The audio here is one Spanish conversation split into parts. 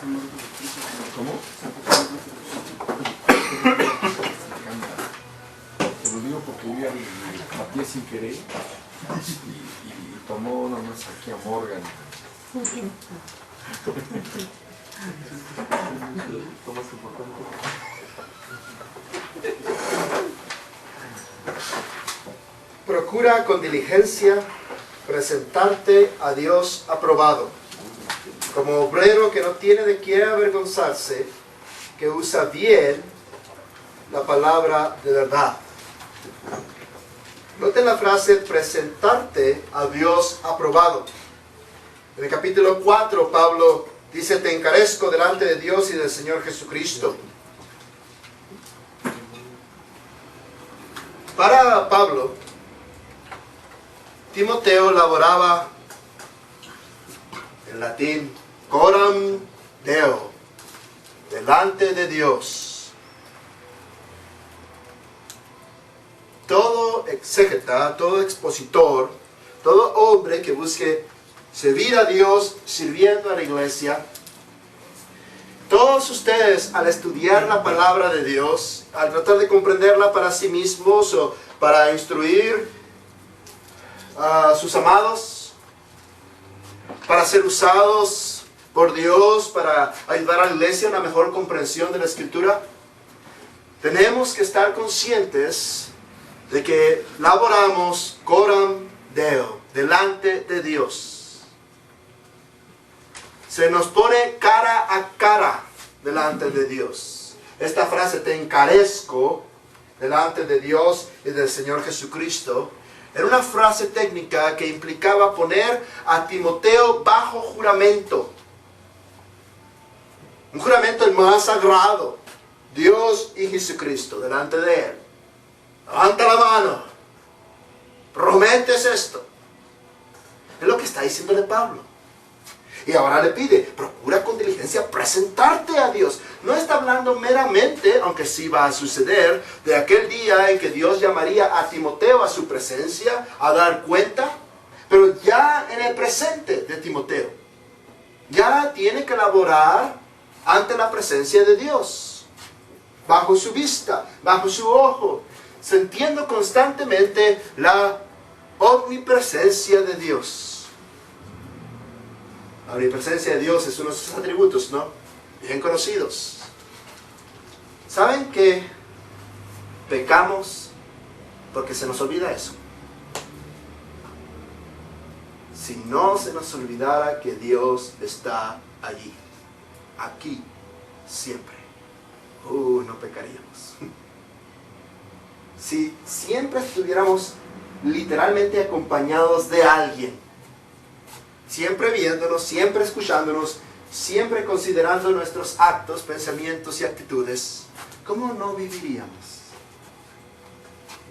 ¿Cómo? Te lo digo porque yo ya le pateé sin querer y tomó nomás aquí a Morgan. ¿Cómo es importante? Procura con diligencia presentarte a Dios aprobado, como obrero que no tiene de qué avergonzarse, que usa bien la palabra de verdad. Noten la frase presentarte a Dios aprobado. En el capítulo 4, Pablo dice: te encarezco delante de Dios y del Señor Jesucristo. Para Pablo, Timoteo laboraba en latín coram Deo, delante de Dios. Todo exégeta, todo expositor, todo hombre que busque servir a Dios sirviendo a la iglesia, todos ustedes al estudiar la palabra de Dios, al tratar de comprenderla para sí mismos o para instruir a sus amados, para ser usados por Dios, para ayudar a la iglesia a una mejor comprensión de la Escritura, tenemos que estar conscientes de que laboramos coram Deo, delante de Dios. Se nos pone cara a cara delante de Dios. Esta frase, te encarezco delante de Dios y del Señor Jesucristo, era una frase técnica que implicaba poner a Timoteo bajo juramento. Un juramento el más sagrado. Dios y Jesucristo delante de Él. Levanta la mano. Prometes esto. Es lo que está diciéndole Pablo. Y ahora le pide, procura con diligencia presentarte a Dios. No está hablando meramente, aunque sí va a suceder, de aquel día en que Dios llamaría a Timoteo a su presencia, a dar cuenta, pero ya en el presente de Timoteo. Ya tiene que laborar ante la presencia de Dios, bajo su vista, bajo su ojo, sintiendo constantemente la omnipresencia de Dios. La omnipresencia de Dios es uno de sus atributos, ¿no? Bien conocidos. ¿Saben que pecamos porque se nos olvida eso? Si no se nos olvidara que Dios está allí, aquí, siempre, no pecaríamos. Si siempre estuviéramos literalmente acompañados de alguien, siempre viéndonos, siempre escuchándonos, siempre considerando nuestros actos, pensamientos y actitudes, ¿cómo no viviríamos?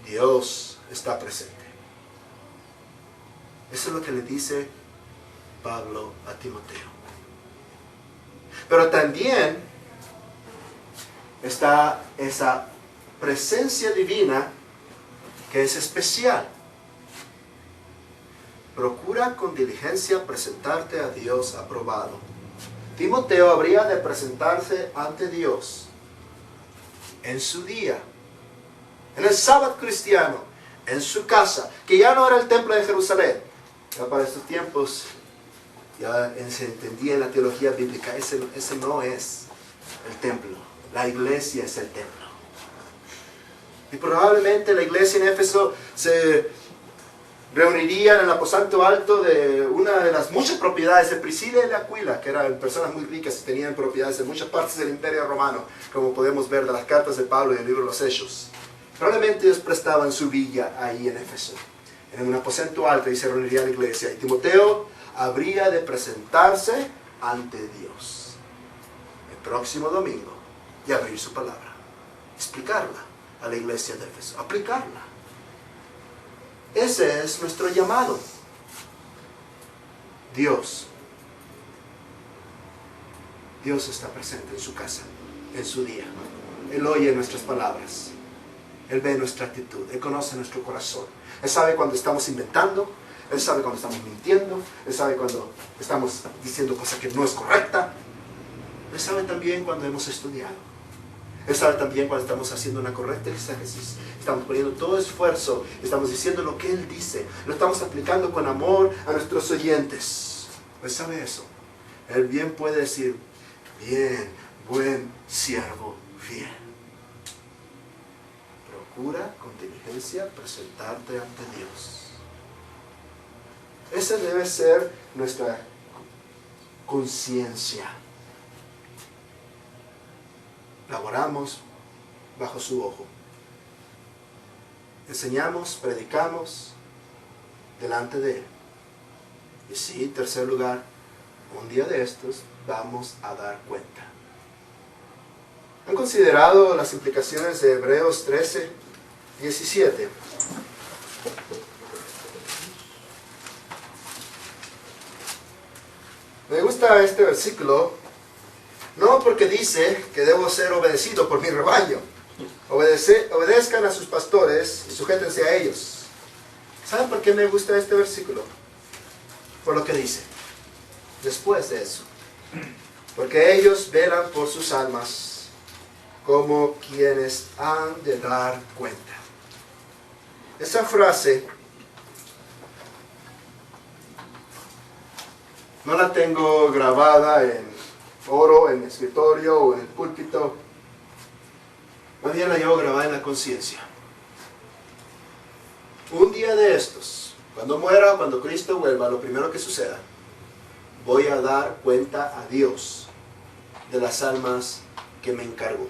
Dios está presente. Eso es lo que le dice Pablo a Timoteo. Pero también está esa presencia divina que es especial. Procura con diligencia presentarte a Dios aprobado. Timoteo habría de presentarse ante Dios en su día, en el sábado cristiano, en su casa, que ya no era el templo de Jerusalén. Ya para estos tiempos ya se entendía en la teología bíblica, ese no es el templo, la iglesia es el templo. Y probablemente la iglesia en Éfeso se reunirían en el aposento alto de una de las muchas propiedades de Priscila y de Aquila, que eran personas muy ricas y tenían propiedades en muchas partes del Imperio Romano, como podemos ver de las cartas de Pablo y del libro de los Hechos. Probablemente ellos prestaban su villa ahí en Éfeso, en un aposento alto, y se reuniría la iglesia. Y Timoteo habría de presentarse ante Dios el próximo domingo y abrir su palabra, explicarla a la iglesia de Éfeso, aplicarla. Ese es nuestro llamado. Dios está presente en su casa, en su día. Él oye nuestras palabras. Él ve nuestra actitud. Él conoce nuestro corazón. Él sabe cuando estamos inventando. Él sabe cuando estamos mintiendo. Él sabe cuando estamos diciendo cosas que no es correcta. Él sabe también cuando hemos estudiado. Él sabe también cuando estamos haciendo una correcta exégesis. Estamos poniendo todo esfuerzo. Estamos diciendo lo que Él dice. Lo estamos aplicando con amor a nuestros oyentes. Él sabe eso. Él bien puede decir, bien, buen siervo fiel. Procura con diligencia presentarte ante Dios. Esa debe ser nuestra conciencia. Laboramos bajo su ojo. Enseñamos, predicamos delante de Él. Y sí, en tercer lugar, un día de estos vamos a dar cuenta. ¿Han considerado las implicaciones de Hebreos 13, 17? Me gusta este versículo, no porque dice que debo ser obedecido por mi rebaño. Obedezcan a sus pastores y sujétense a ellos. ¿Saben por qué me gusta este versículo? Por lo que dice. Después de eso. Porque ellos velan por sus almas como quienes han de dar cuenta. Esa frase no la tengo grabada en oro, en mi escritorio o en el púlpito. Más bien la llevo grabada en la conciencia. Un día de estos, cuando muera, cuando Cristo vuelva, lo primero que suceda, voy a dar cuenta a Dios de las almas que me encargó.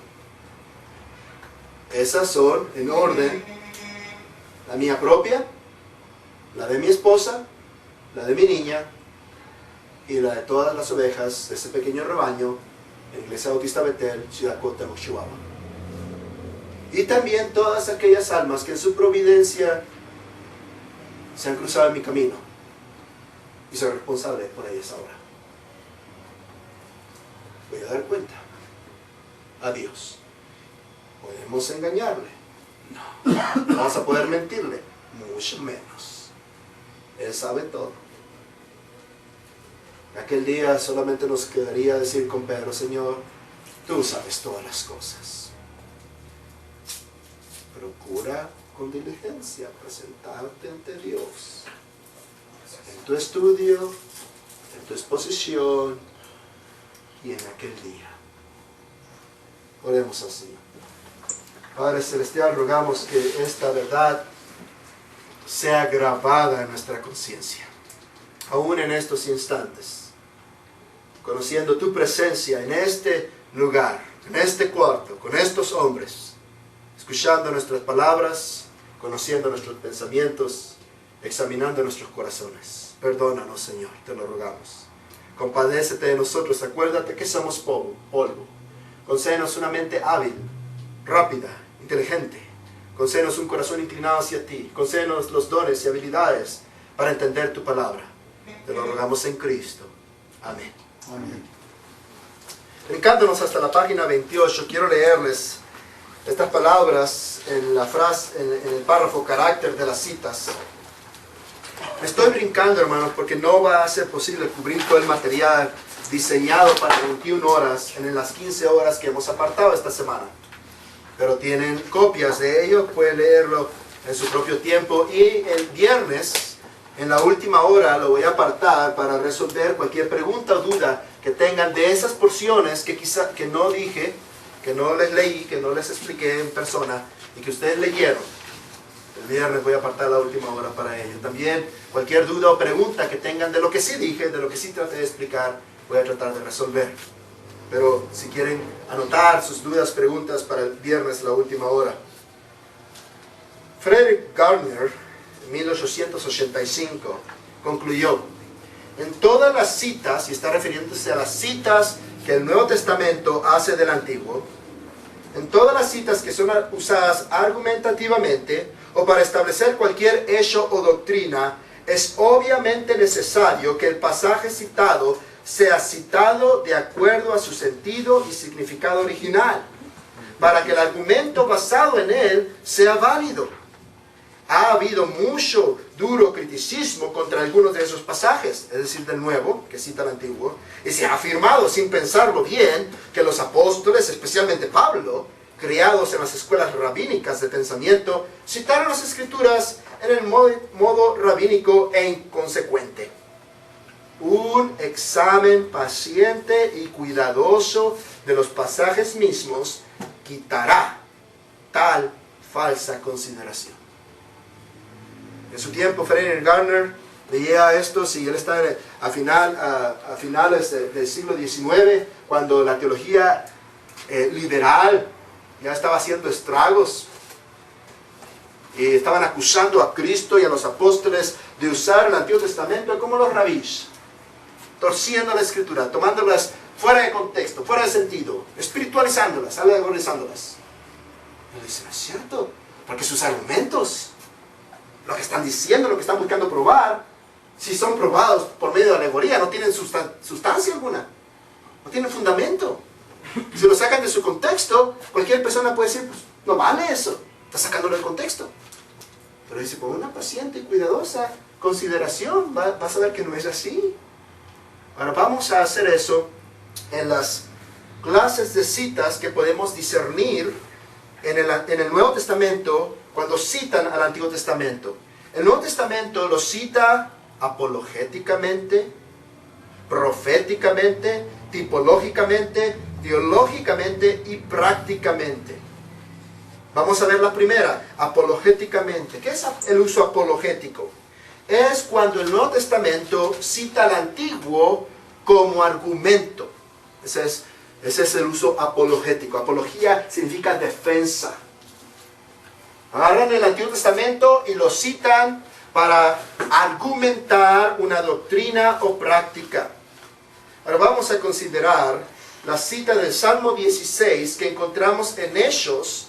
Esas son, en orden, la mía propia, la de mi esposa, la de mi niña y la de todas las ovejas de ese pequeño rebaño en la Iglesia Bautista Betel, Ciudad Cuauhtémoc, Chihuahua. Y también todas aquellas almas que en su providencia se han cruzado en mi camino y soy responsable por ellas ahora. Voy a dar cuenta a Dios. ¿Podemos engañarle? No. ¿Vamos a poder mentirle? Mucho menos. Él sabe todo. Aquel día solamente nos quedaría decir con Pedro, Señor, tú sabes todas las cosas. Procura con diligencia presentarte ante Dios. En tu estudio, en tu exposición y en aquel día. Oremos al Señor. Padre Celestial, rogamos que esta verdad sea grabada en nuestra conciencia, aún en estos instantes, conociendo tu presencia en este lugar, en este cuarto, con estos hombres, escuchando nuestras palabras, conociendo nuestros pensamientos, examinando nuestros corazones. Perdónanos, Señor, te lo rogamos. Compadécete de nosotros, acuérdate que somos polvo. Concédenos una mente hábil, rápida, inteligente. Concédenos un corazón inclinado hacia ti. Concédenos los dones y habilidades para entender tu palabra. Te lo rogamos en Cristo. Amén. Amén. Brincándonos hasta la página 28, quiero leerles estas palabras en la frase, en el párrafo carácter de las citas. Me estoy brincando, hermanos, porque no va a ser posible cubrir todo el material diseñado para 21 horas en las 15 horas que hemos apartado esta semana. Pero tienen copias de ello, pueden leerlo en su propio tiempo. Y el viernes, en la última hora, lo voy a apartar para resolver cualquier pregunta o duda que tengan de esas porciones que no dije, que no les leí, que no les expliqué en persona y que ustedes leyeron. El viernes voy a apartar la última hora para ello. También cualquier duda o pregunta que tengan de lo que sí dije, de lo que sí traté de explicar, voy a tratar de resolver. Pero si quieren anotar sus dudas, preguntas para el viernes, la última hora. Frederick Gardner, en 1885, concluyó: en todas las citas, y está refiriéndose a las citas que el Nuevo Testamento hace del Antiguo, en todas las citas que son usadas argumentativamente o para establecer cualquier hecho o doctrina, es obviamente necesario que el pasaje citado sea citado de acuerdo a su sentido y significado original, para que el argumento basado en él sea válido. ha habido mucho duro criticismo contra algunos de esos pasajes, es decir, del Nuevo, que cita el Antiguo, y se ha afirmado sin pensarlo bien que los apóstoles, especialmente Pablo, criados en las escuelas rabínicas de pensamiento, citaron las Escrituras en el modo rabínico e inconsecuente. Un examen paciente y cuidadoso de los pasajes mismos quitará tal falsa consideración. En su tiempo, Frederick Garner leía estos y él está a finales del siglo XIX, cuando la teología liberal ya estaba haciendo estragos y estaban acusando a Cristo y a los apóstoles de usar el Antiguo Testamento como los rabís, torciendo la Escritura, tomándolas fuera de contexto, fuera de sentido, espiritualizándolas, alegorizándolas. Pero dice, no es cierto, porque sus argumentos, lo que están diciendo, lo que están buscando probar, si son probados por medio de alegoría, no tienen sustancia alguna, no tienen fundamento. Si lo sacan de su contexto, cualquier persona puede decir, pues no vale eso, está sacándolo del contexto. Pero dice, con una paciente y cuidadosa consideración, vas a ver que no es así. Ahora vamos a hacer eso en las clases de citas que podemos discernir en el Nuevo Testamento cuando citan al Antiguo Testamento. El Nuevo Testamento lo cita apologéticamente, proféticamente, tipológicamente, teológicamente y prácticamente. Vamos a ver la primera, apologéticamente. ¿Qué es el uso apologético? Es cuando el Nuevo Testamento cita al Antiguo como argumento. Ese es el uso apologético. Apología significa defensa. Agarran el Antiguo Testamento y lo citan para argumentar una doctrina o práctica. Ahora vamos a considerar la cita del Salmo 16 que encontramos en Hechos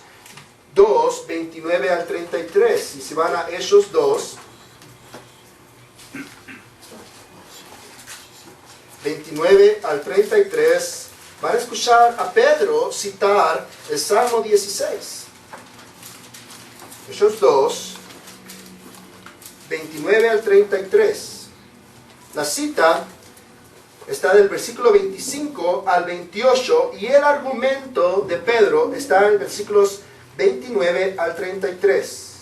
2, 29 al 33. Y si van a Hechos 2, 29 al 33, van a escuchar a Pedro citar el Salmo 16. Hechos 2, 29 al 33. La cita está del versículo 25 al 28 y el argumento de Pedro está en versículos 29 al 33.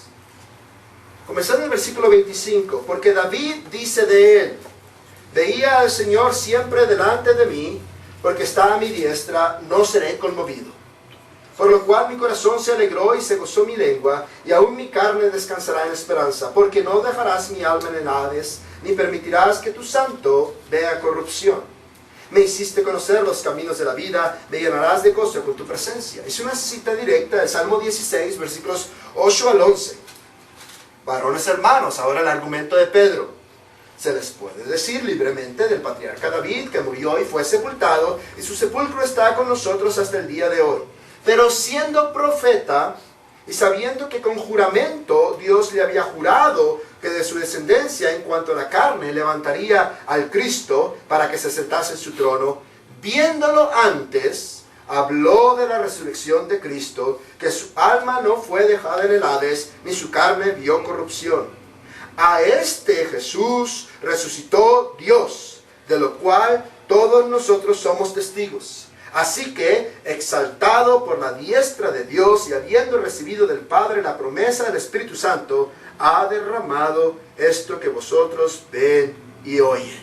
Comenzando en el versículo 25, porque David dice de él, veía al Señor siempre delante de mí, porque está a mi diestra, no seré conmovido. Por lo cual mi corazón se alegró y se gozó mi lengua, y aún mi carne descansará en esperanza, porque no dejarás mi alma en el Hades, ni permitirás que tu santo vea corrupción. Me hiciste conocer los caminos de la vida, me llenarás de gozo con tu presencia. Es una cita directa del Salmo 16, versículos 8 al 11. Varones hermanos, ahora el argumento de Pedro. Se les puede decir libremente del patriarca David, que murió y fue sepultado, y su sepulcro está con nosotros hasta el día de hoy. Pero siendo profeta, y sabiendo que con juramento Dios le había jurado que de su descendencia en cuanto a la carne levantaría al Cristo para que se sentase en su trono, viéndolo antes, habló de la resurrección de Cristo, que su alma no fue dejada en el Hades, ni su carne vio corrupción. A este Jesús resucitó Dios, de lo cual todos nosotros somos testigos. Así que, exaltado por la diestra de Dios y habiendo recibido del Padre la promesa del Espíritu Santo, ha derramado esto que vosotros ven y oyen.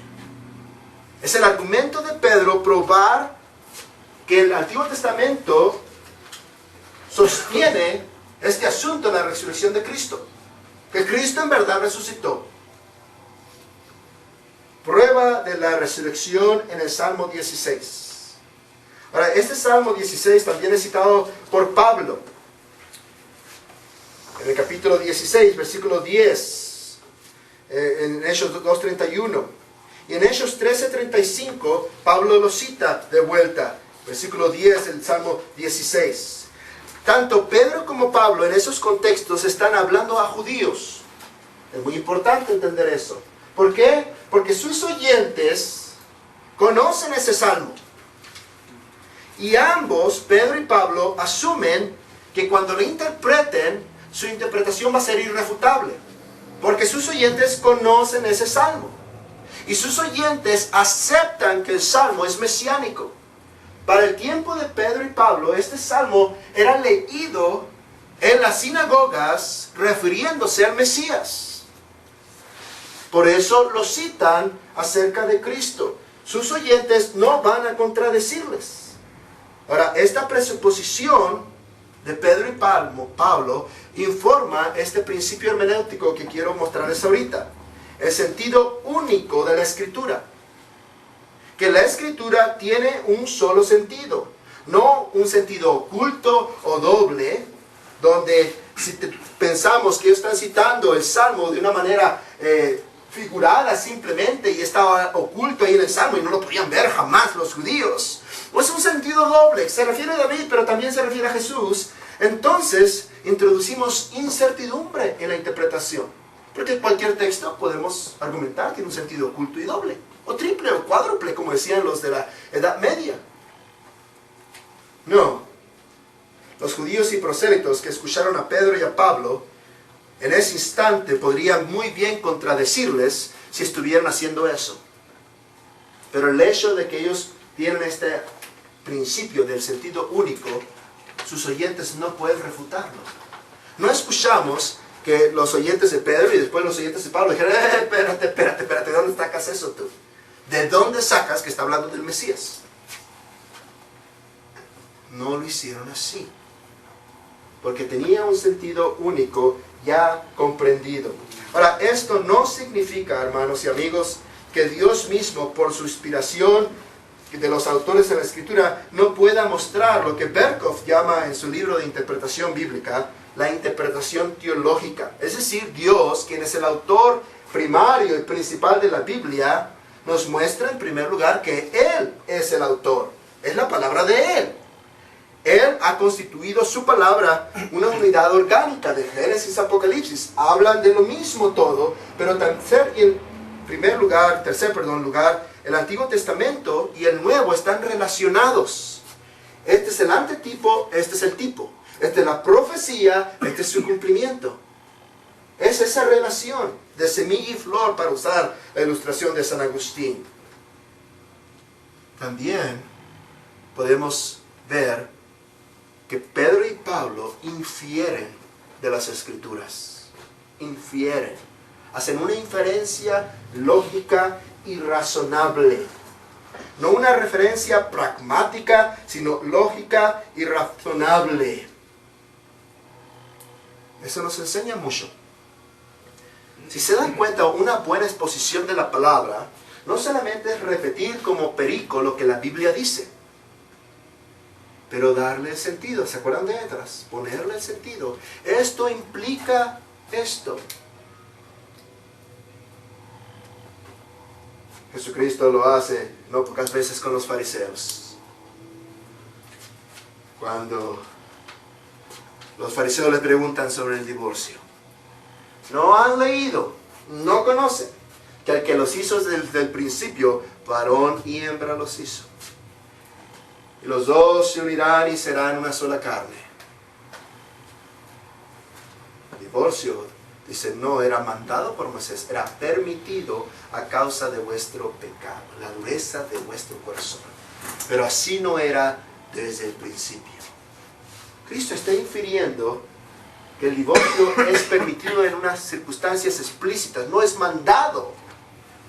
Es el argumento de Pedro probar que el Antiguo Testamento sostiene este asunto de la resurrección de Cristo. Que Cristo en verdad resucitó. Prueba de la resurrección en el Salmo 16. Ahora, este Salmo 16 también es citado por Pablo. En el capítulo 16, versículo 10. En Hechos 2:31. Y en Hechos 13:35, Pablo lo cita de vuelta. Versículo 10 del Salmo 16. Tanto Pedro como Pablo en esos contextos están hablando a judíos. Es muy importante entender eso. ¿Por qué? Porque sus oyentes conocen ese salmo. Y ambos, Pedro y Pablo, asumen que cuando lo interpreten, su interpretación va a ser irrefutable, porque sus oyentes conocen ese salmo. Y sus oyentes aceptan que el salmo es mesiánico. Para el tiempo de Pedro y Pablo, este salmo era leído en las sinagogas refiriéndose al Mesías. Por eso lo citan acerca de Cristo. Sus oyentes no van a contradecirles. Ahora, esta presuposición de Pedro y Pablo informa este principio hermenéutico que quiero mostrarles ahorita. El sentido único de la Escritura. Que la Escritura tiene un solo sentido. No un sentido oculto o doble, donde si pensamos que ellos están citando el Salmo de una manera figurada simplemente y estaba oculto ahí en el Salmo y no lo podían ver jamás los judíos. O es un sentido doble, se refiere a David pero también se refiere a Jesús. Entonces introducimos incertidumbre en la interpretación. Porque cualquier texto podemos argumentar tiene un sentido oculto y doble, o triple o cuádruple, como decían los de la Edad Media. No. Los judíos y prosélitos que escucharon a Pedro y a Pablo, en ese instante podrían muy bien contradecirles si estuvieran haciendo eso. Pero el hecho de que ellos tienen este principio del sentido único, sus oyentes no pueden refutarlo. No escuchamos que los oyentes de Pedro y después los oyentes de Pablo dijeron, espérate, ¿de dónde sacas eso tú? ¿De dónde sacas que está hablando del Mesías? No lo hicieron así, porque tenía un sentido único ya comprendido. Ahora, esto no significa, hermanos y amigos, que Dios mismo, por su inspiración de los autores de la Escritura, no pueda mostrar lo que Berkhoff llama en su libro de interpretación bíblica, la interpretación teológica. Es decir, Dios, quien es el autor primario y principal de la Biblia, nos muestra en primer lugar que Él es el autor. Es la palabra de Él. Él ha constituido su palabra una unidad orgánica. De Génesis a Apocalipsis hablan de lo mismo todo, pero tercer lugar, el Antiguo Testamento y el Nuevo están relacionados. Este es el antetipo, este es el tipo. Esta es la profecía, este es su cumplimiento. Es esa relación de semilla y flor, para usar la ilustración de San Agustín. También podemos ver que Pedro y Pablo infieren de las Escrituras. Infieren. Hacen una inferencia lógica y razonable. No una referencia pragmática, sino lógica y razonable. Eso nos enseña mucho. Si se dan cuenta, una buena exposición de la palabra no solamente es repetir como perico lo que la Biblia dice, pero darle el sentido. ¿Se acuerdan de Esdras? Ponerle el sentido. Esto implica esto. Jesucristo lo hace no pocas veces con los fariseos. Cuando los fariseos le preguntan sobre el divorcio, no han leído, no conocen que el que los hizo desde el principio, varón y hembra los hizo. Y los dos se unirán y serán una sola carne. El divorcio, dice, no era mandado por Moisés, era permitido a causa de vuestro pecado, la dureza de vuestro corazón. Pero así no era desde el principio. Cristo está infiriendo que el divorcio es permitido en unas circunstancias explícitas, no es mandado.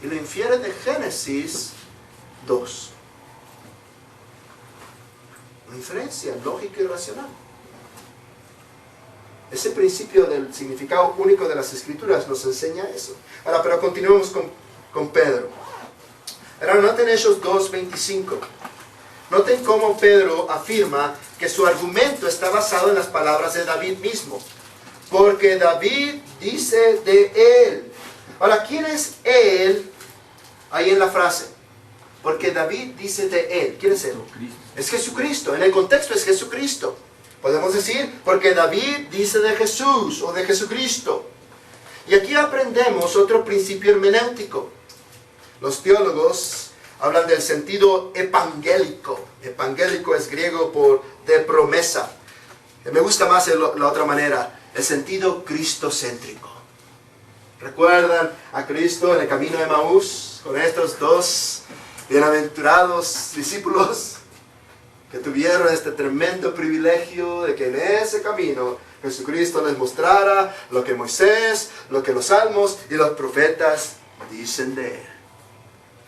Y lo infiere de Génesis 2. Una inferencia lógica y racional. Ese principio del significado único de las Escrituras nos enseña eso. Ahora, pero continuemos con Pedro. Ahora, noten Hechos 2:25. Noten cómo Pedro afirma que su argumento está basado en las palabras de David mismo. Porque David dice de él. Ahora, ¿quién es él? Ahí en la frase. Porque David dice de él. ¿Quién es él? Es Jesucristo. En el contexto es Jesucristo. Podemos decir, porque David dice de Jesús o de Jesucristo. Y aquí aprendemos otro principio hermenéutico. Los teólogos hablan del sentido evangélico. Evangélico es griego por de promesa. Me gusta más la otra manera. el sentido cristocéntrico. ¿Recuerdan a Cristo en el camino de Emaús con estos dos bienaventurados discípulos que tuvieron este tremendo privilegio de que en ese camino Jesucristo les mostrara lo que Moisés, lo que los salmos y los profetas dicen de él?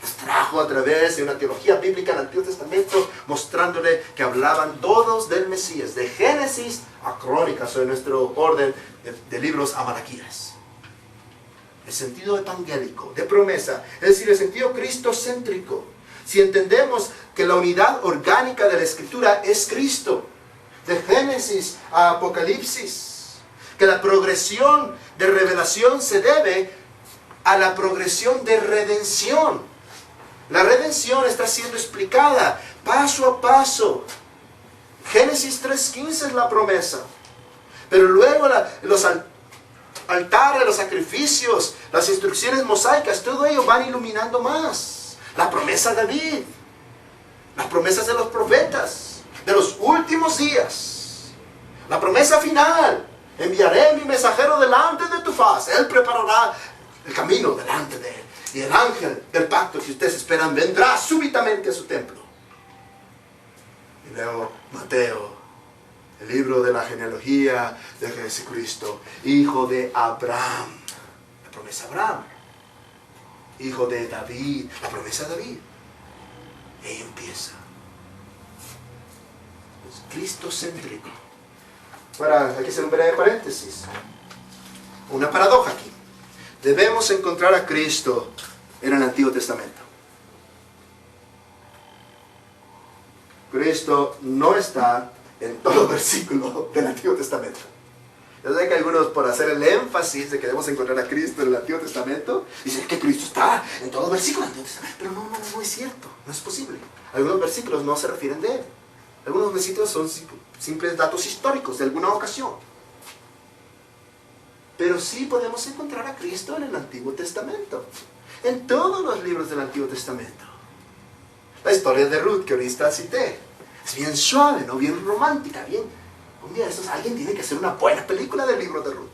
Les trajo a través de una teología bíblica del Antiguo Testamento, mostrándole que hablaban todos del Mesías, de Génesis a Crónicas, o en nuestro orden de libros a Malaquías. El sentido evangélico, de promesa, es decir, el sentido cristocéntrico. Si entendemos que la unidad orgánica de la Escritura es Cristo, de Génesis a Apocalipsis, que la progresión de revelación se debe a la progresión de redención. La redención está siendo explicada paso a paso. Génesis 3:15 es la promesa. Pero luego los altares, los sacrificios, las instrucciones mosaicas, todo ello van iluminando más. La promesa de David, las promesas de los profetas, de los últimos días. La promesa final: enviaré mi mensajero delante de tu faz. Él preparará el camino delante de él. Y el ángel del pacto que ustedes esperan vendrá súbitamente a su templo. Y luego Mateo, el libro de la genealogía de Jesucristo, hijo de Abraham, la promesa de Abraham, hijo de David, la promesa de David. Y ahí empieza. Es cristocéntrico. Ahora, hay que hacer un breve paréntesis. Una paradoja aquí. Debemos encontrar a Cristo en el Antiguo Testamento. Cristo no está en todo versículo del Antiguo Testamento. Yo sé que algunos, por hacer el énfasis de que debemos encontrar a Cristo en el Antiguo Testamento, dicen que Cristo está en todo versículo del Antiguo Testamento. Pero no es cierto, no es posible. Algunos versículos no se refieren de él. Algunos versículos son simples datos históricos de alguna ocasión. Pero sí podemos encontrar a Cristo en el Antiguo Testamento, en todos los libros del Antiguo Testamento. La historia de Ruth, que ahorita cité, es bien suave, ¿no? Bien romántica, bien. Un día de estos alguien tiene que hacer una buena película del libro de Ruth.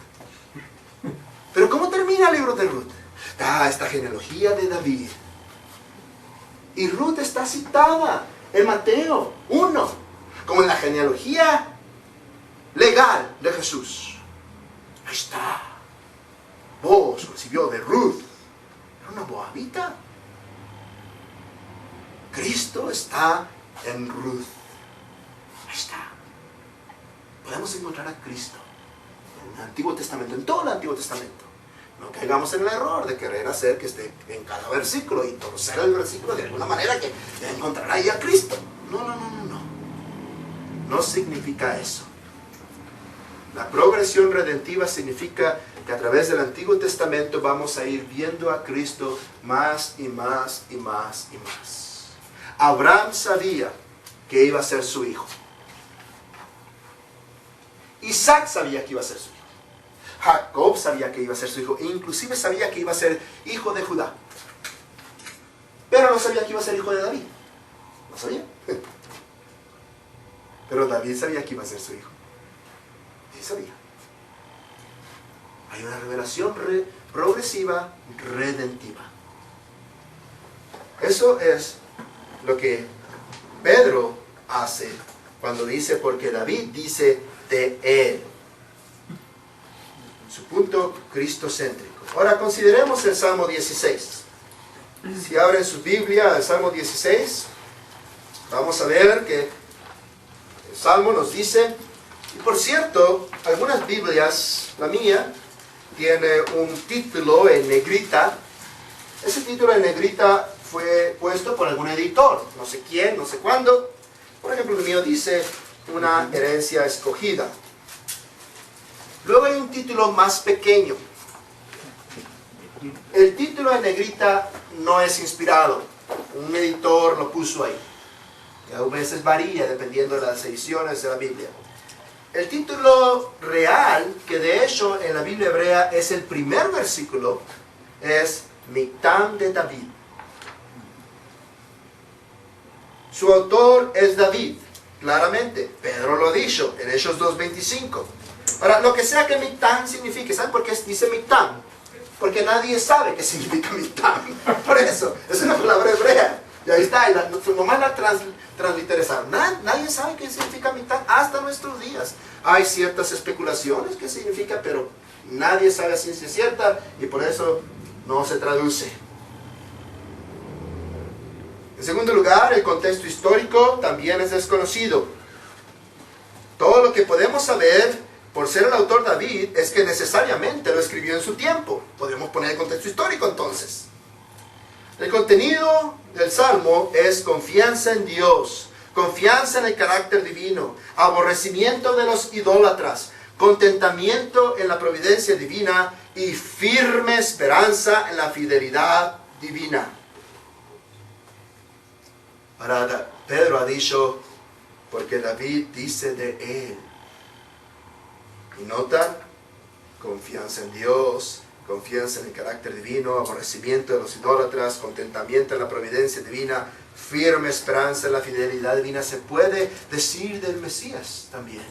Pero ¿cómo termina el libro de Ruth? Esta genealogía de David. Y Ruth está citada en Mateo 1, como en la genealogía legal de Jesús. Ahí está. Boaz recibió de Ruth. Era una moabita. Cristo está en Ruth. Ahí está. Podemos encontrar a Cristo en el Antiguo Testamento, en todo el Antiguo Testamento. No caigamos en el error de querer hacer que esté en cada versículo y torcer el versículo de alguna manera que encontrará ahí a Cristo. No. No significa eso. La progresión redentiva significa que a través del Antiguo Testamento vamos a ir viendo a Cristo más y más y más y más. Abraham sabía que iba a ser su hijo. Isaac sabía que iba a ser su hijo. Jacob sabía que iba a ser su hijo. E inclusive sabía que iba a ser hijo de Judá. Pero no sabía que iba a ser hijo de David. No sabía. Pero David sabía que iba a ser su hijo. Sí sabía. Hay una revelación progresiva, redentiva. Eso es lo que Pedro hace cuando dice, porque David dice de él. Su punto cristocéntrico. Ahora consideremos el Salmo 16. Si abren su Biblia al Salmo 16, vamos a ver que el Salmo nos dice, y por cierto, algunas Biblias, la mía, tiene un título en negrita. Ese título en negrita fue puesto por algún editor, no sé quién, no sé cuándo. Por ejemplo, el mío dice, una herencia escogida. Luego hay un título más pequeño. El título en negrita no es inspirado. Un editor lo puso ahí. Y a veces varía dependiendo de las ediciones de la Biblia. El título real, que de hecho en la Biblia hebrea es el primer versículo, es Mitam de David. Su autor es David, claramente. Pedro lo ha dicho en Hechos 2:25. Ahora, lo que sea que Mictán signifique, ¿saben por qué dice Mictán? Porque nadie sabe qué significa Mictán. Por eso, es una palabra hebrea. Y ahí está, nomás la transliteración. Nadie sabe qué significa Mictán hasta nuestros días. Hay ciertas especulaciones qué significa, pero nadie sabe a ciencia cierta y por eso no se traduce. En segundo lugar, el contexto histórico también es desconocido. Todo lo que podemos saber por ser el autor David es que necesariamente lo escribió en su tiempo. Podemos poner el contexto histórico entonces. El contenido del Salmo es confianza en Dios, confianza en el carácter divino, aborrecimiento de los idólatras, contentamiento en la providencia divina y firme esperanza en la fidelidad divina. Ahora, Pedro ha dicho, porque David dice de él. Y nota, confianza en Dios, confianza en el carácter divino, aborrecimiento de los idólatras, contentamiento en la providencia divina, firme esperanza en la fidelidad divina. Se puede decir del Mesías también.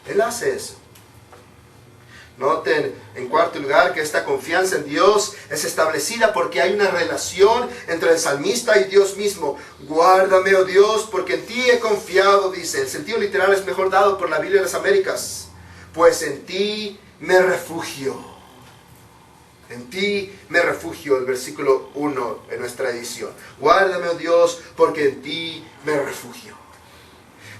Él hace eso. Noten, en cuarto lugar, que esta confianza en Dios es establecida porque hay una relación entre el salmista y Dios mismo. Guárdame, oh Dios, porque en ti he confiado, dice. El sentido literal es mejor dado por la Biblia de las Américas. Pues en ti me refugio. En ti me refugio, el versículo 1 en nuestra edición. Guárdame, oh Dios, porque en ti me refugio.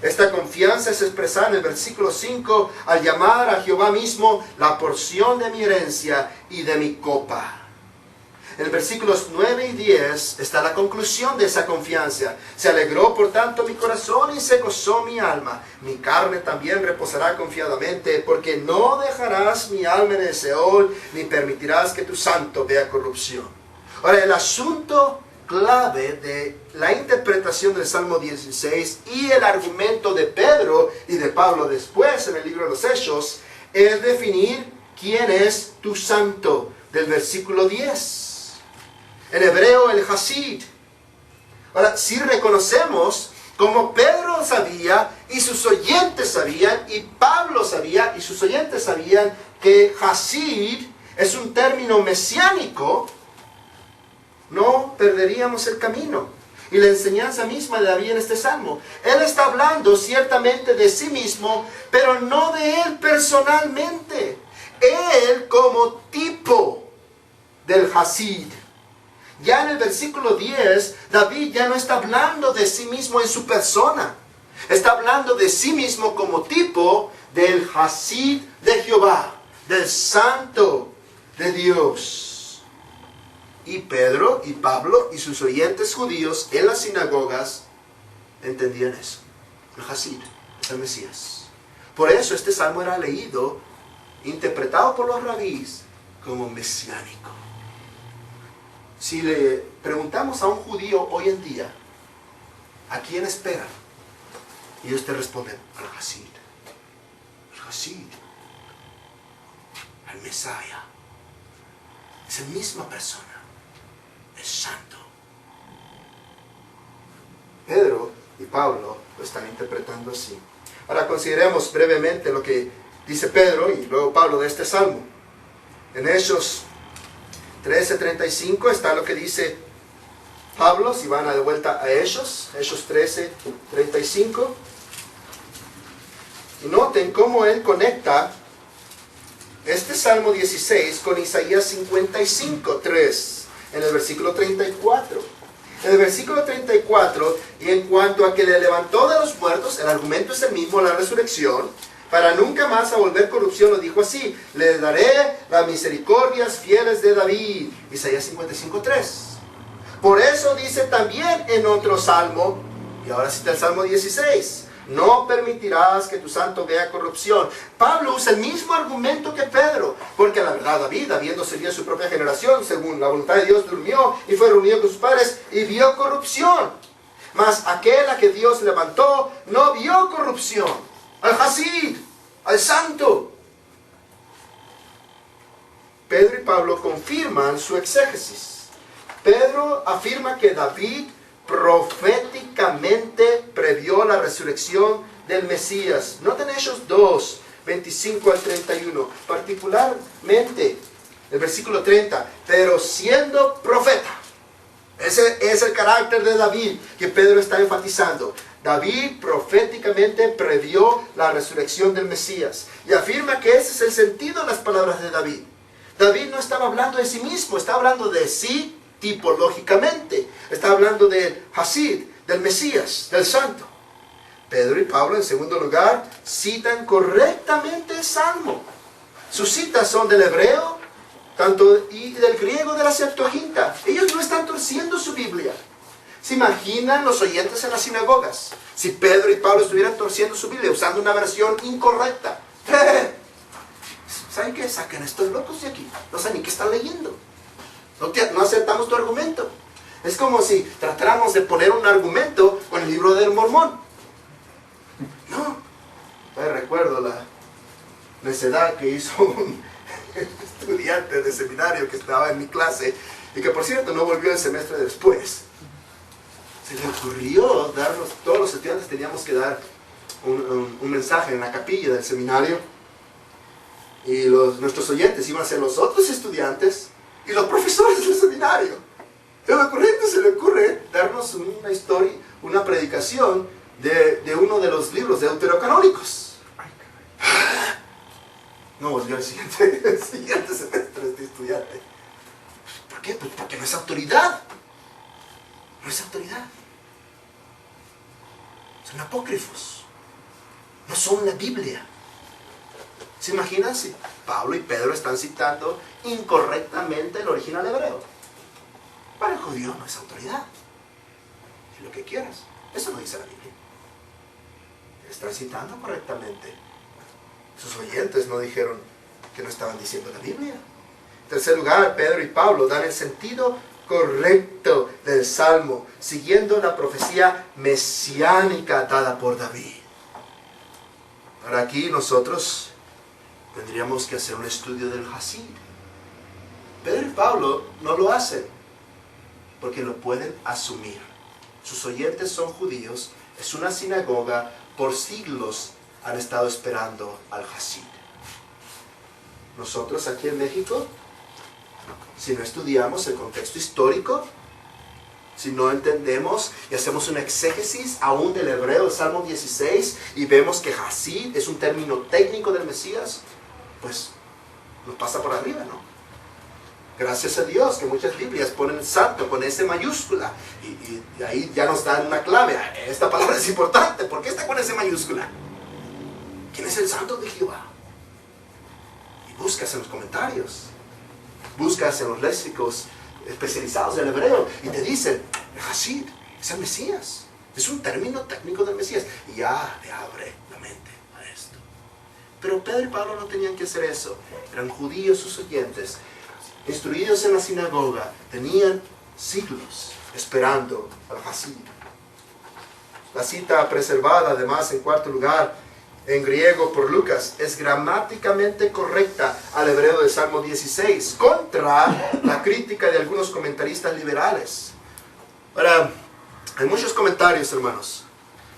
Esta confianza es expresada en el versículo 5 al llamar a Jehová mismo la porción de mi herencia y de mi copa. En los versículos 9 y 10 está la conclusión de esa confianza. Se alegró por tanto mi corazón y se gozó mi alma. Mi carne también reposará confiadamente, porque no dejarás mi alma en el Seol, ni permitirás que tu santo vea corrupción. Ahora, el asunto clave de la interpretación del Salmo 16 y el argumento de Pedro y de Pablo después en el libro de los Hechos es definir quién es tu santo, del versículo 10. En hebreo, el Hasid. Ahora, si reconocemos como Pedro sabía y sus oyentes sabían, y Pablo sabía y sus oyentes sabían, que Hasid es un término mesiánico, no perderíamos el camino. Y la enseñanza misma de David en este salmo. Él está hablando ciertamente de sí mismo, pero no de él personalmente. Él como tipo del Hasid. Ya en el versículo 10, David ya no está hablando de sí mismo en su persona. Está hablando de sí mismo como tipo del Hasid de Jehová, del santo de Dios. Y Pedro y Pablo y sus oyentes judíos en las sinagogas entendían eso. El Hasid es el Mesías. Por eso este salmo era leído, interpretado por los rabís como mesiánico. Si le preguntamos a un judío hoy en día, ¿a quién espera? Y ellos te responden, al Hasid. El Hasid. El Mesías. Es la misma persona. Es santo. Pedro y Pablo lo están interpretando así. Ahora consideremos brevemente lo que dice Pedro y luego Pablo de este salmo. En Hechos 13:35 está lo que dice Pablo, si van de vuelta a Hechos 13:35. Y noten cómo él conecta este Salmo 16 con Isaías 55:3. En el versículo 34. En el versículo 34, y en cuanto a que le levantó de los muertos, el argumento es el mismo, la resurrección, para nunca más a volver corrupción, lo dijo así: le daré las misericordias fieles de David. Isaías 55:3. Por eso dice también en otro salmo, y ahora cita el Salmo 16, no permitirás que tu santo vea corrupción. Pablo usa el mismo argumento que Pedro, porque la verdad David, habiendo seguido su propia generación, según la voluntad de Dios, durmió y fue reunido con sus padres y vio corrupción. Mas aquel a que Dios levantó no vio corrupción. Al Hasid, al santo. Pedro y Pablo confirman su exégesis. Pedro afirma que David proféticamente previó la resurrección del Mesías. Noten Hechos 2, 25 al 31. Particularmente el versículo 30. Pero siendo profeta. Ese es el carácter de David que Pedro está enfatizando. David proféticamente previó la resurrección del Mesías. Y afirma que ese es el sentido de las palabras de David. David no estaba hablando de sí mismo, está hablando de sí tipológicamente. Está hablando del Hasid, del Mesías, del Santo. Pedro y Pablo, en segundo lugar, citan correctamente el Salmo. Sus citas son del hebreo y del griego de la Septuaginta. Ellos no están torciendo su Biblia. ¿Se imaginan los oyentes en las sinagogas? Si Pedro y Pablo estuvieran torciendo su Biblia, usando una versión incorrecta. ¿Saben qué? Sacan estos locos de aquí. No saben ni qué están leyendo. No aceptamos tu argumento. Es como si tratáramos de poner un argumento con el libro del Mormón. No. Recuerdo la necedad que hizo un estudiante de seminario que estaba en mi clase y que, por cierto, no volvió el semestre después. Se le ocurrió darnos, todos los estudiantes teníamos que dar un mensaje en la capilla del seminario, y nuestros oyentes iban a ser los otros estudiantes y los profesores del seminario. Y a la corriente se le ocurre darnos una historia, una predicación de uno de los libros deuterocanónicos. No volvió el siguiente semestre este estudiante. ¿Por qué? Pues porque no es autoridad. No es autoridad. Son apócrifos. No son la Biblia. ¿Se imaginan si Pablo y Pedro están citando incorrectamente el original hebreo? Para el judío no es autoridad. Es lo que quieras. Eso no dice la Biblia. Están citando correctamente. Sus oyentes no dijeron que no estaban diciendo la Biblia. En tercer lugar, Pedro y Pablo dan el sentido correcto del Salmo, siguiendo la profecía mesiánica dada por David. Ahora aquí nosotros tendríamos que hacer un estudio del Hasid. Pedro y Pablo no lo hacen porque lo pueden asumir. Sus oyentes son judíos, es una sinagoga, por siglos han estado esperando al Hasid. Nosotros aquí en México, si no estudiamos el contexto histórico, si no entendemos y hacemos una exégesis aún del hebreo del Salmo 16 y vemos que Hasid es un término técnico del Mesías, pues nos pasa por arriba, ¿no? Gracias a Dios que muchas Biblias ponen santo con S mayúscula y ahí ya nos dan una clave. Esta palabra es importante. ¿Por qué está con S mayúscula? ¿Quién es el santo de Jehová? Y buscas en los comentarios, buscas en los léxicos especializados del hebreo y te dicen, Hasid es el Mesías, es un término técnico del Mesías, y ya te abre la mente a esto. Pero Pedro y Pablo no tenían que hacer eso. Eran judíos sus oyentes, instruidos en la sinagoga, tenían siglos esperando al Hasid. La cita preservada, además, en cuarto lugar, en griego por Lucas, es gramáticamente correcta al hebreo del Salmo 16, contra la crítica de algunos comentaristas liberales. Ahora, hay muchos comentarios, hermanos.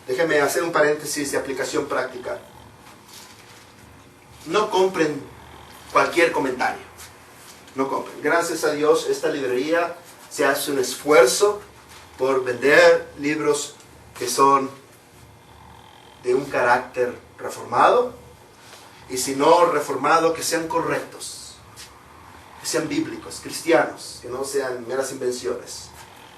Déjenme hacer un paréntesis de aplicación práctica. No compren cualquier comentario. No compren. Gracias a Dios, esta librería se hace un esfuerzo por vender libros que son de un carácter reformado, y si no reformado, que sean correctos, que sean bíblicos, cristianos, que no sean meras invenciones.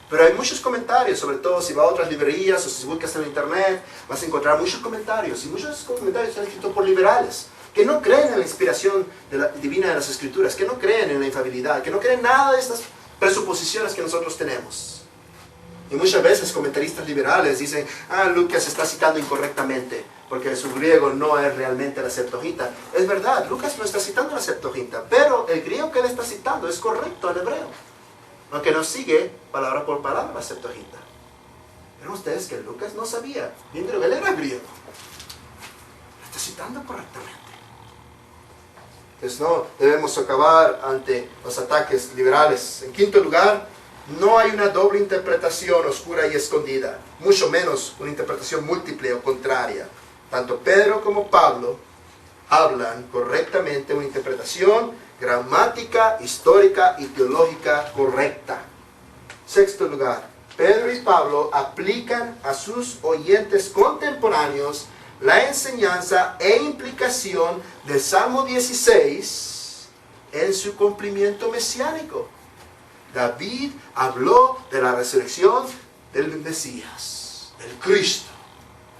Pero hay muchos comentarios, sobre todo si vas a otras librerías o si buscas en internet, vas a encontrar muchos comentarios, y muchos comentarios están escritos por liberales, que no creen en la inspiración divina de las Escrituras, que no creen en la infalibilidad, que no creen nada de estas presuposiciones que nosotros tenemos. Y muchas veces comentaristas liberales dicen, Lucas está citando incorrectamente, porque su griego no es realmente la Septuaginta. Es verdad, Lucas no está citando la Septuaginta, pero el griego que él está citando es correcto al hebreo, aunque no sigue palabra por palabra la Septuaginta. ¿Vieron ustedes que Lucas no sabía bien griego? Él era griego. Lo está citando correctamente. Entonces no debemos acabar ante los ataques liberales. En quinto lugar, no hay una doble interpretación oscura y escondida, mucho menos una interpretación múltiple o contraria. Tanto Pedro como Pablo hablan correctamente una interpretación gramática, histórica y teológica correcta. Sexto lugar, Pedro y Pablo aplican a sus oyentes contemporáneos la enseñanza e implicación del Salmo 16 en su cumplimiento mesiánico. David habló de la resurrección del Mesías, del Cristo.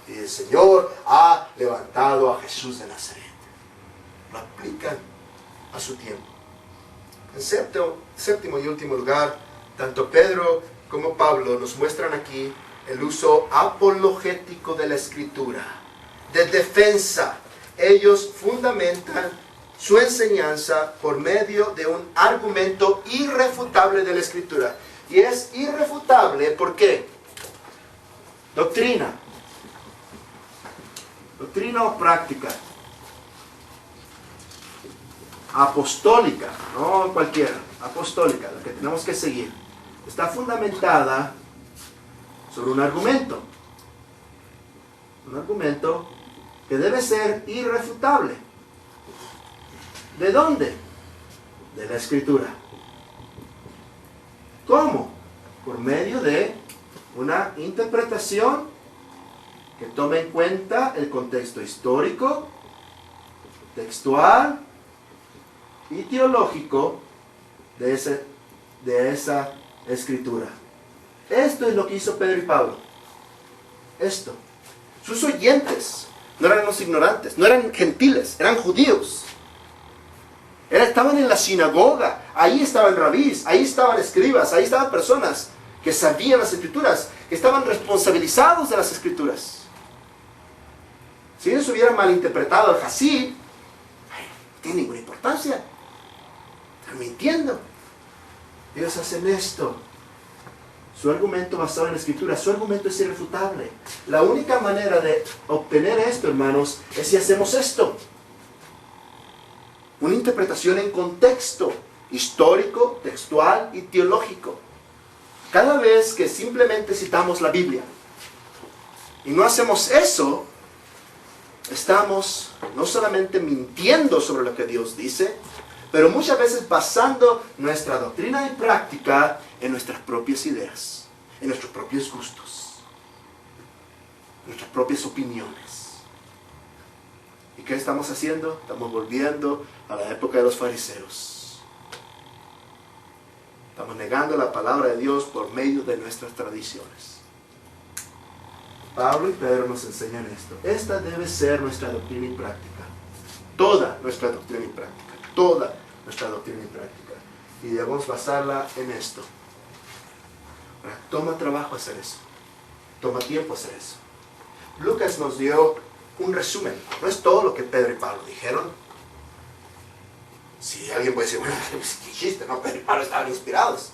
Y el Señor ha levantado a Jesús de Nazaret. Lo aplican a su tiempo. En séptimo y último lugar, tanto Pedro como Pablo nos muestran aquí el uso apologético de la Escritura, de defensa. Ellos fundamentan su enseñanza por medio de un argumento irrefutable de la Escritura. Y es irrefutable, ¿por qué? Doctrina o práctica. Apostólica, no cualquiera, apostólica, la que tenemos que seguir. Está fundamentada sobre un argumento que debe ser irrefutable. ¿De dónde? De la Escritura. ¿Cómo? Por medio de una interpretación que tome en cuenta el contexto histórico, textual y teológico de esa Escritura. Esto es lo que hizo Pedro y Pablo. Esto. Sus oyentes no eran los ignorantes, no eran gentiles, eran judíos. Estaban en la sinagoga, ahí estaban rabís, ahí estaban escribas, ahí estaban personas que sabían las Escrituras, que estaban responsabilizados de las Escrituras. Si ellos hubieran malinterpretado al Hasid, no tiene ninguna importancia. Están mintiendo. Ellos hacen esto. Su argumento basado en la Escritura, su argumento es irrefutable. La única manera de obtener esto, hermanos, es si hacemos esto. Una interpretación en contexto histórico, textual y teológico. Cada vez que simplemente citamos la Biblia y no hacemos eso, estamos no solamente mintiendo sobre lo que Dios dice, pero muchas veces basando nuestra doctrina y práctica en nuestras propias ideas, en nuestros propios gustos, en nuestras propias opiniones. ¿Y qué estamos haciendo? Estamos volviendo a la época de los fariseos. Estamos negando la palabra de Dios por medio de nuestras tradiciones. Pablo y Pedro nos enseñan esto. Esta debe ser nuestra doctrina y práctica. Toda nuestra doctrina y práctica. Toda nuestra doctrina y práctica. Y debemos basarla en esto. Ahora, toma trabajo hacer eso. Toma tiempo hacer eso. Lucas nos dio un resumen. No es todo lo que Pedro y Pablo dijeron. Si alguien puede decir, bueno, qué chiste, no, Pedro y Pablo estaban inspirados.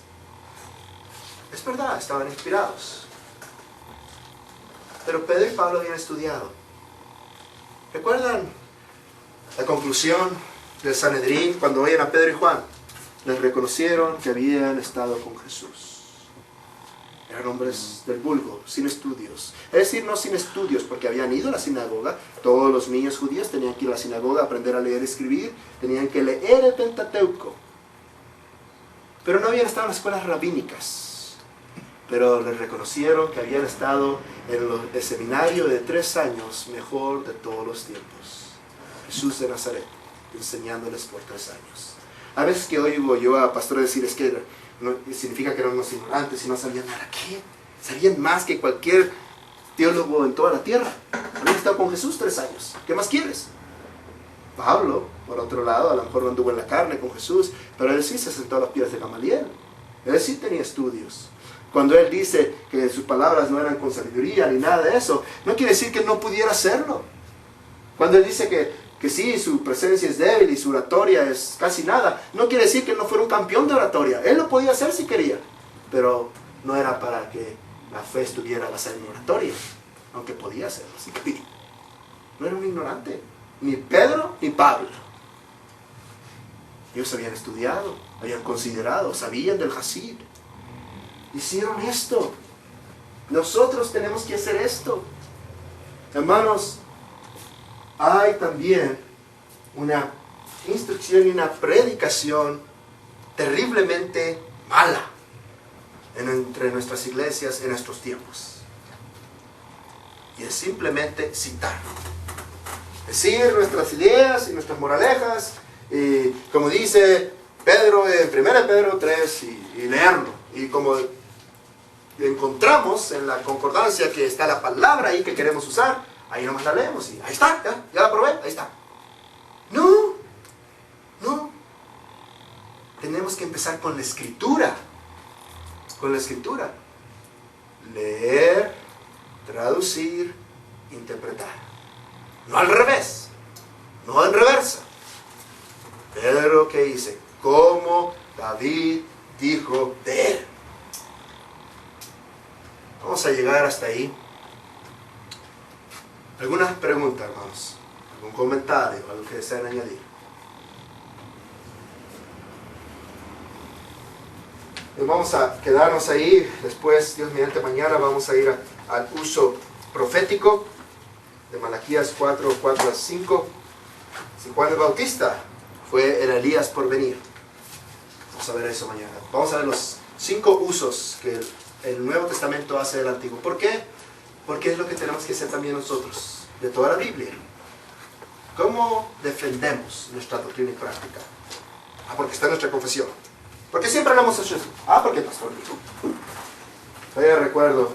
Es verdad, estaban inspirados. Pero Pedro y Pablo habían estudiado. ¿Recuerdan la conclusión del Sanedrín cuando oyen a Pedro y Juan? Les reconocieron que habían estado con Jesús. Eran hombres del vulgo, sin estudios. Es decir, no sin estudios, porque habían ido a la sinagoga. Todos los niños judíos tenían que ir a la sinagoga a aprender a leer y escribir. Tenían que leer el Pentateuco. Pero no habían estado en las escuelas rabínicas. Pero les reconocieron que habían estado en el seminario de 3 años, mejor de todos los tiempos. Jesús de Nazaret, enseñándoles por 3 años. A veces que oigo yo a pastores decir, es que no significa que eran unos ignorantes y no sabían nada. ¿Qué? Sabían más que cualquier teólogo en toda la tierra. Habían estado con Jesús 3 años. ¿Qué más quieres? Pablo, por otro lado, a lo mejor no anduvo en la carne con Jesús, pero él sí se sentó a los pies de Gamaliel. Él sí tenía estudios. Cuando él dice que sus palabras no eran con sabiduría ni nada de eso, no quiere decir que no pudiera hacerlo. Cuando él dice que sí, su presencia es débil y su oratoria es casi nada, no quiere decir que no fuera un campeón de oratoria. Él lo podía hacer si quería, pero no era para que la fe estuviera basada en oratoria, aunque podía hacerlo. Así que no era un ignorante, ni Pedro ni Pablo. Ellos habían estudiado, habían considerado, sabían del Hasid. Hicieron esto. Nosotros tenemos que hacer esto. Hermanos, hay también una instrucción y una predicación terriblemente mala entre nuestras iglesias en estos tiempos. Y es simplemente citar. Decir nuestras ideas y nuestras moralejas, y como dice Pedro en 1 Pedro 3, y leerlo. Y como encontramos en la concordancia que está la palabra ahí que queremos usar, ahí nomás la leemos y ahí está, ya la probé, ahí está. No. Tenemos que empezar con la escritura. Con la escritura. Leer, traducir, interpretar. No al revés. No en reversa. Pedro, ¿qué dice? Como David dijo de él. Vamos a llegar hasta ahí. ¿Alguna pregunta, hermanos? ¿Algún comentario? ¿Algo que desean añadir? Vamos a quedarnos ahí. Después, Dios mediante, mañana vamos a ir al uso profético de Malaquías 4, 4 a 5. Si Juan el Bautista fue el Elías por venir. Vamos a ver eso mañana. Vamos a ver los 5 usos que el Nuevo Testamento hace del Antiguo. ¿Por qué? Porque es lo que tenemos que hacer también nosotros, de toda la Biblia. ¿Cómo defendemos nuestra doctrina y práctica? Porque está en nuestra confesión. Porque siempre lo hemos hecho eso. Porque el pastor dijo. Todavía recuerdo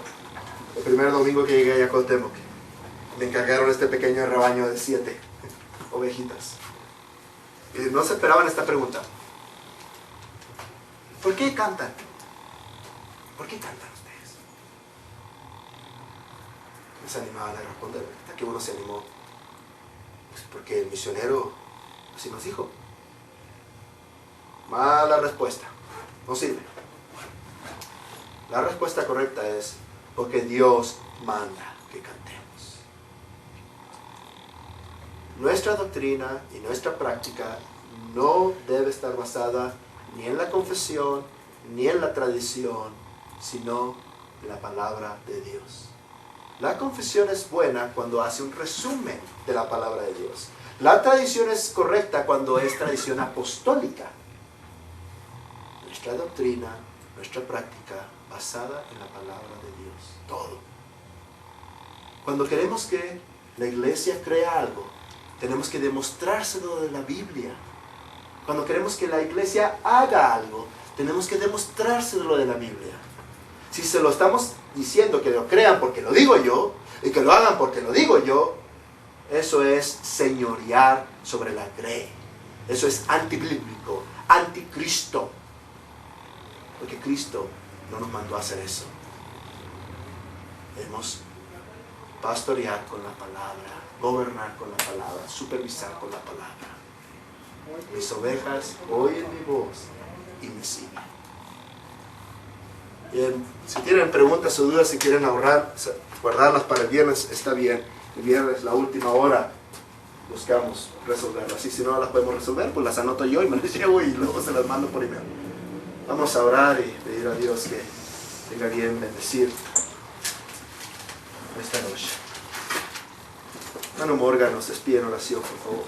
el primer domingo que llegué a Cuauhtémoc. Me encargaron este pequeño rebaño de 7 ovejitas. Y no se esperaban esta pregunta. ¿Por qué cantan? ¿Por qué cantan ustedes? No se animaban a responder. Hasta que uno se animó. Pues porque el misionero así nos dijo. Mala respuesta. No sirve. La respuesta correcta es porque Dios manda que cantemos. Nuestra doctrina y nuestra práctica no debe estar basada ni en la confesión ni en la tradición, sino en la palabra de Dios. La confesión es buena cuando hace un resumen de la palabra de Dios. La tradición es correcta cuando es tradición apostólica. Nuestra doctrina, nuestra práctica, basada en la palabra de Dios. Todo. Cuando queremos que la iglesia crea algo, tenemos que demostrárselo de la Biblia. Cuando queremos que la iglesia haga algo, tenemos que demostrárselo de la Biblia. Si se lo estamos diciendo que lo crean porque lo digo yo, y que lo hagan porque lo digo yo, eso es señorear sobre la grey. Eso es antibíblico, anticristo. Porque Cristo no nos mandó a hacer eso. Debemos pastorear con la palabra, gobernar con la palabra, supervisar con la palabra. Mis ovejas oyen mi voz y me siguen. Bien, si tienen preguntas o dudas, si quieren guardarlas para el viernes, está bien. El viernes, la última hora, buscamos resolverlas. Y si no las podemos resolver, pues las anoto yo y me las llevo y luego se las mando por email. Vamos a orar y pedir a Dios que tenga bien bendecir esta noche. Hermano Morgan, nos despide en oración, por favor.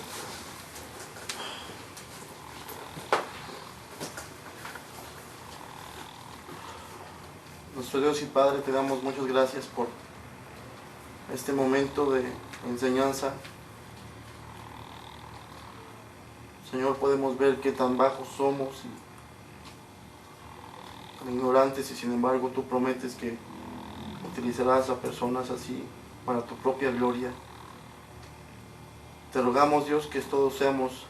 Nuestro Dios y Padre, te damos muchas gracias por este momento de enseñanza. Señor, podemos ver qué tan bajos somos y tan ignorantes, y sin embargo tú prometes que utilizarás a personas así para tu propia gloria. Te rogamos, Dios, que todos seamos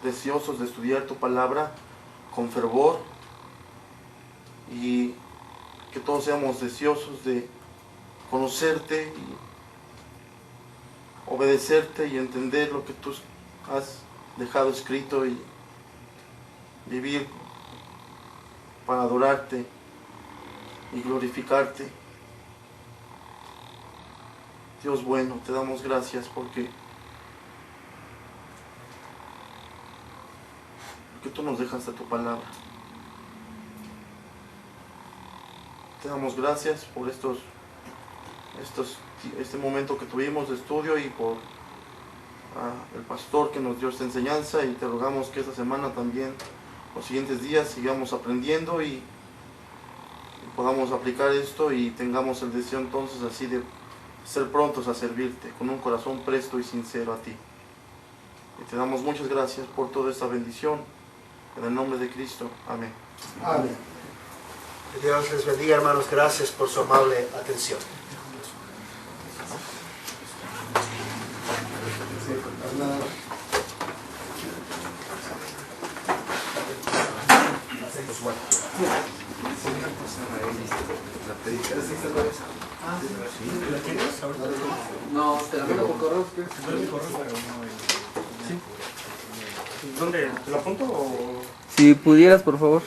deseosos de estudiar tu palabra con fervor, y que todos seamos deseosos de conocerte y obedecerte y entender lo que tú has dejado escrito y vivir para adorarte y glorificarte. Dios bueno, te damos gracias porque tú nos dejaste tu palabra. Te damos gracias por estos este momento que tuvimos de estudio y por el pastor que nos dio esta enseñanza, y te rogamos que esta semana también, los siguientes días, sigamos aprendiendo y podamos aplicar esto y tengamos el deseo entonces así de ser prontos a servirte con un corazón presto y sincero a ti. Y te damos muchas gracias por toda esta bendición, en el nombre de Cristo. Amén. Amén. Que Dios les bendiga, hermanos. Gracias por su amable atención. No, te la mando por correo. ¿Dónde? ¿Te lo apunto o...? Si pudieras, por favor.